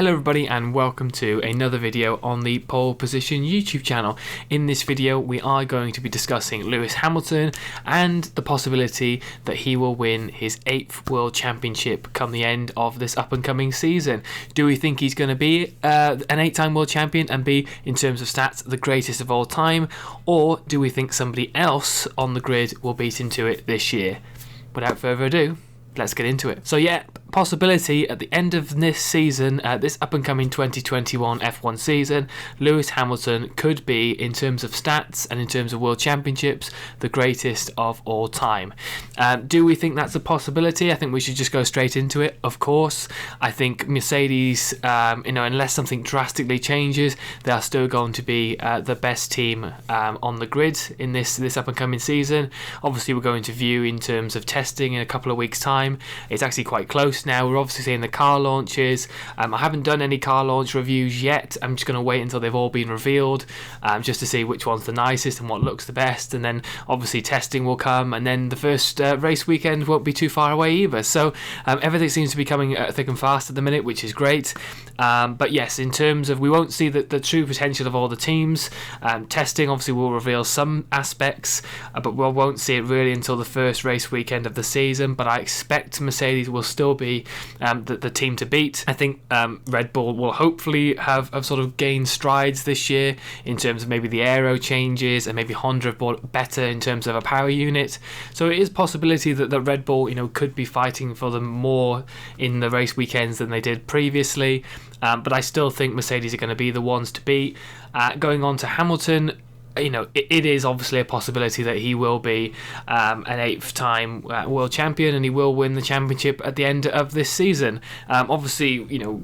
Hello everybody and welcome to another video on the Pole Position YouTube channel. In this video we are going to be discussing Lewis Hamilton and the possibility that he will win his 8th World Championship come the end of this up and coming season. Do we think he's going to be an 8-time World Champion and be, in terms of stats, the greatest of all time? Or do we think somebody else on the grid will beat him to it this year? Without further ado, let's get into it. So yeah, possibility at the end of this season, this up and coming 2021 F1 season, Lewis Hamilton could be, in terms of stats and in terms of world championships, the greatest of all time. Do we think that's a possibility? I think we should just go straight into it. Of course, I think Mercedes, unless something drastically changes, they are still going to be the best team on the grid in this up and coming season. Obviously, we're going to view in terms of testing in a couple of weeks' time. It's actually quite close now. We're obviously seeing the car launches. I haven't done any car launch reviews yet. I'm just going to wait until they've all been revealed, just to see which one's the nicest and what looks the best. And then obviously testing will come, and then the first race weekend won't be too far away either. So everything seems to be coming thick and fast at the minute, which is great. But yes, in terms of, we won't see the true potential of all the teams. Testing obviously will reveal some aspects, but we won't see it really until the first race weekend of the season. But I expect Mercedes will still be the team to beat. I think Red Bull will hopefully have sort of gained strides this year in terms of maybe the aero changes, and maybe Honda have bought better in terms of a power unit. So it is a possibility that the Red Bull, could be fighting for them more in the race weekends than they did previously. But I still think Mercedes are going to be the ones to beat. Going on to Hamilton, it is obviously a possibility that he will be an 8th-time world champion, and he will win the championship at the end of this season. Obviously,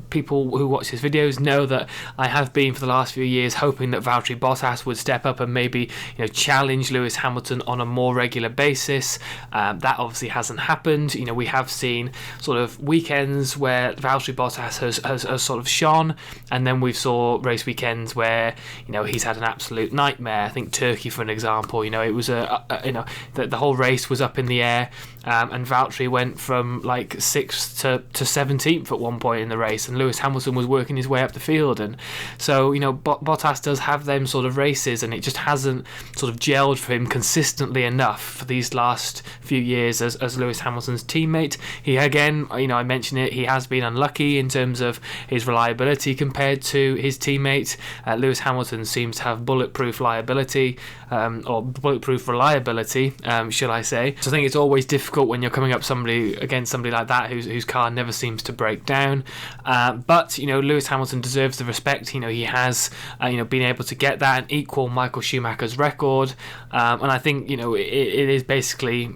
people who watch his videos know that I have been for the last few years hoping that Valtteri Bottas would step up and maybe challenge Lewis Hamilton on a more regular basis. That obviously hasn't happened. We have seen sort of weekends where Valtteri Bottas has sort of shone, and then we've saw race weekends where he's had an absolute nightmare. I think Turkey, for an example, it was the whole race was up in the air, and Valtteri went from like 6th to 17th at one point in the race, and Lewis Hamilton was working his way up the field. And so Bottas does have them sort of races, and it just hasn't sort of gelled for him consistently enough for these last few years as Lewis Hamilton's teammate. He, again, I mentioned it, he has been unlucky in terms of his reliability compared to his teammate. Lewis Hamilton seems to have bulletproof or bulletproof reliability, should I say. So I think it's always difficult when you're coming up against somebody like that whose car never seems to break down. But Lewis Hamilton deserves the respect. He has been able to get that and equal Michael Schumacher's record. And I think it is basically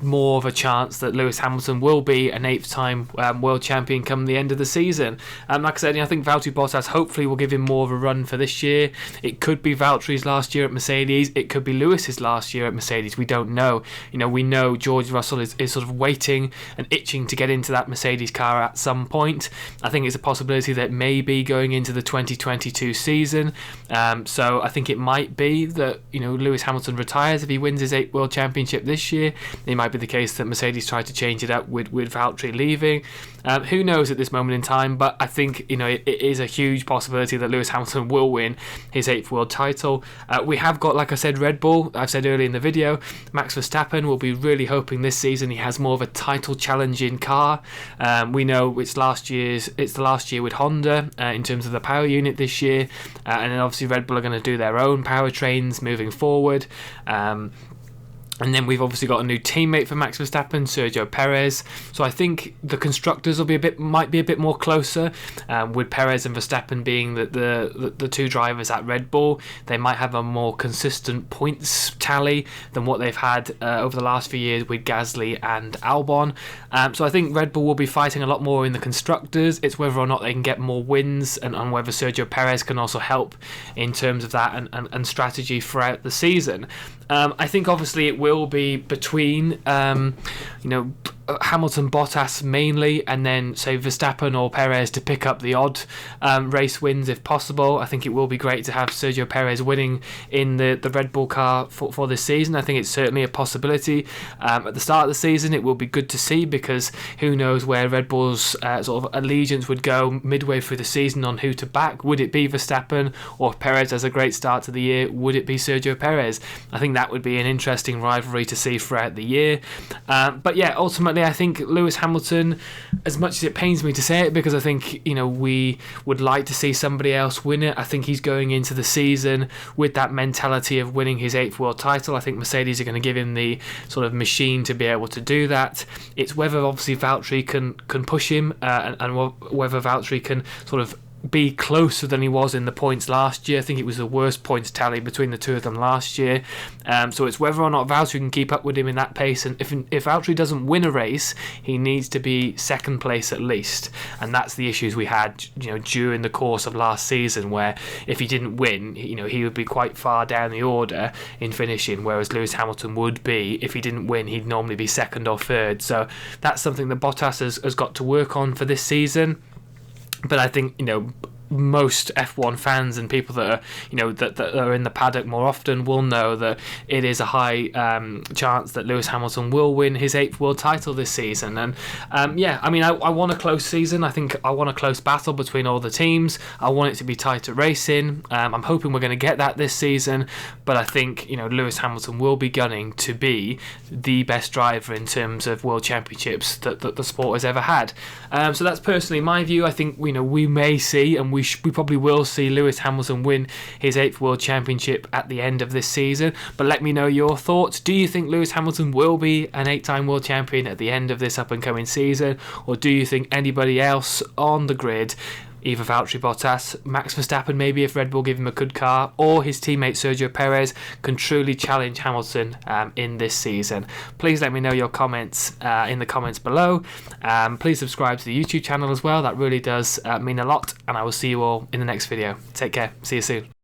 more of a chance that Lewis Hamilton will be an 8th-time world champion come the end of the season. Like I said, I think Valtteri Bottas hopefully will give him more of a run for this year. It could be Valtteri's last year at Mercedes. It could be Lewis's last year at Mercedes. We don't know. We know George Russell is sort of waiting and itching to get into that Mercedes car at some point. I think it's a possibility that may be going into the 2022 season. So I think it might be that Lewis Hamilton retires if he wins his 8th world championship this year. It might be the case that Mercedes tried to change it up with Valtteri leaving. Who knows at this moment in time, but I think it is a huge possibility that Lewis Hamilton will win his 8th world title. We have got, like I said, Red Bull. I've said earlier in the video, Max Verstappen will be really hoping this season he has more of a title challenging car. We know it's the last year with Honda in terms of the power unit this year, and then obviously Red Bull are going to do their own powertrains moving forward. And then we've obviously got a new teammate for Max Verstappen, Sergio Perez. So I think the constructors might be a bit more closer, with Perez and Verstappen being the two drivers at Red Bull. They might have a more consistent points tally than what they've had over the last few years with Gasly and Albon. So I think Red Bull will be fighting a lot more in the constructors. It's whether or not they can get more wins, and whether Sergio Perez can also help in terms of that and strategy throughout the season. I think obviously it will be between Hamilton, Bottas mainly, and then say Verstappen or Perez to pick up the odd race wins if possible. I think it will be great to have Sergio Perez winning in the Red Bull car for this season. I think it's certainly a possibility. At the start of the season, it will be good to see, because who knows where Red Bull's sort of allegiance would go midway through the season on who to back. Would it be Verstappen, or if Perez has a great start to the year, would it be Sergio Perez? I think that would be an interesting rivalry to see throughout the year. But yeah, ultimately I think Lewis Hamilton, as much as it pains me to say it, because I think we would like to see somebody else win it, I think he's going into the season with that mentality of winning his 8th world title. I think Mercedes are going to give him the sort of machine to be able to do that. It's whether obviously Valtteri can push him and whether Valtteri can sort of be closer than he was in the points last year. I think it was the worst points tally between the two of them last year. So it's whether or not Valtteri can keep up with him in that pace. And if Valtteri doesn't win a race, he needs to be second place at least. And that's the issues we had, during the course of last season, where if he didn't win, he would be quite far down the order in finishing, whereas Lewis Hamilton would be, if he didn't win, he'd normally be second or third. So that's something that Bottas has got to work on for this season. But I think, most F1 fans and people that are, that are in the paddock more often will know that it is a high chance that Lewis Hamilton will win his 8th world title this season. And I want a close season. I think I want a close battle between all the teams. I want it to be tighter racing. I'm hoping we're going to get that this season, but I think Lewis Hamilton will be gunning to be the best driver in terms of world championships that the sport has ever had. So that's personally my view. I think we may see, and we probably will see, Lewis Hamilton win his 8th world championship at the end of this season. But let me know your thoughts. Do you think Lewis Hamilton will be an 8-time world champion at the end of this up and coming season, or do you think anybody else on the grid, either Valtteri Bottas, Max Verstappen maybe if Red Bull give him a good car, or his teammate Sergio Perez, can truly challenge Hamilton in this season? Please let me know your comments in the comments below. Please subscribe to the YouTube channel as well. That really does mean a lot, and I will see you all in the next video. Take care. See you soon.